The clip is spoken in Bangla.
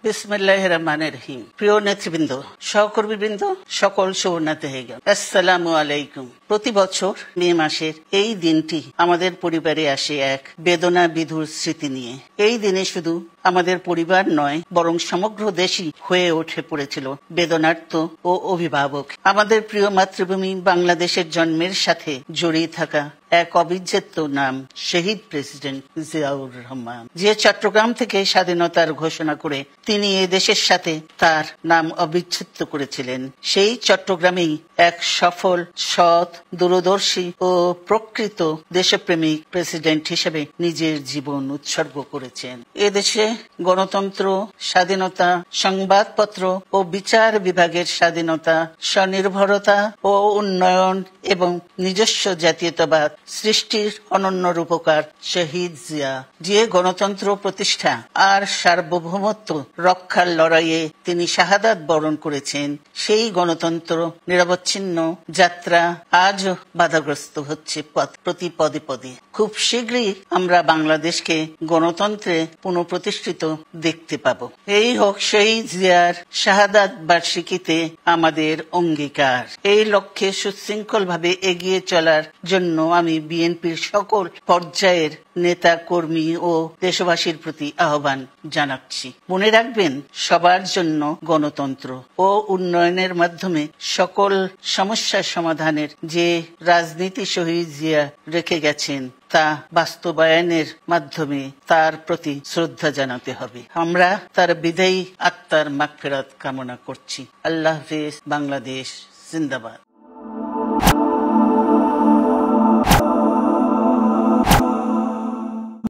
বিসমিল্লাহির রহমানির রহিম। প্রিয় নেতৃবৃন্দ, সহকর্মীবৃন্দ, সকল সুবর্ণাতেহিগণ, আসসালামু আলাইকুম। প্রতি বছর মে মাসের এই দিনটি আমাদের পরিবারে আসে এক বেদনা বিধুর স্মৃতি নিয়ে। এই দিনে শুধু আমাদের পরিবার নয়, বরং সমগ্র দেশই হয়ে উঠে পড়েছিল বেদনার্ত ও অভিভাবক। আমাদের প্রিয় মাতৃভূমি বাংলাদেশের জন্মের সাথে জড়িয়ে থাকা এক অবিচ্ছেদ্য নাম শহীদ প্রেসিডেন্ট জিয়াউর রহমান, যে চট্টগ্রাম থেকে স্বাধীনতার ঘোষণা করে তিনি এ দেশের সাথে তার নাম অবিচ্ছেদ্য করেছিলেন। সেই চট্টগ্রামেই এক সফল, সৎ, দূরদর্শী ও প্রকৃত দেশপ্রেমিক প্রেসিডেন্ট হিসেবে নিজের জীবন উৎসর্গ করেছেন। এদেশে গণতন্ত্র, স্বাধীনতা, সংবাদপত্র ও বিচার বিভাগের স্বাধীনতা, স্বনির্ভরতা ও উন্নয়ন এবং নিজস্ব জাতীয়তাবাদ সৃষ্টির অনন্য রূপকার শহীদ জিয়া, যে গণতন্ত্র প্রতিষ্ঠা আর সার্বভৌমত্ব রক্ষার লড়াইয়ে তিনি শাহাদাত বরণ করেছেন, সেই গণতন্ত্র নিরবচ্ছিন্ন যাত্রা আজও বাধাগ্রস্ত হচ্ছে প্রতি পদে পদে। খুব শীঘ্রই আমরা বাংলাদেশকে গণতন্ত্রে পুনঃপ্রতিষ্ঠিত দেখতে পাব। এই হোক শহীদ জিয়ার শাহাদাত বার্ষিকীতে আমাদের অঙ্গীকার। এই লক্ষ্যে সুশৃঙ্খল ভাবে এগিয়ে চলার জন্য আমি বিএনপির সকল পর্যায়ের নেতা, কর্মী ও দেশবাসীর প্রতি আহ্বান জানাচ্ছি। মনে রাখবেন, সবার জন্য গণতন্ত্র ও উন্নয়নের মাধ্যমে সকল সমস্যার সমাধানের যে রাজনীতি শহীদ জিয়া রেখে গেছেন, তা বাস্তবায়নের মাধ্যমে তার প্রতি শ্রদ্ধা জানাতে হবে। আমরা তার বিদায়ী আত্মার মাগফিরাত কামনা করছি। আল্লাহ হাফেজ। বাংলাদেশ জিন্দাবাদ।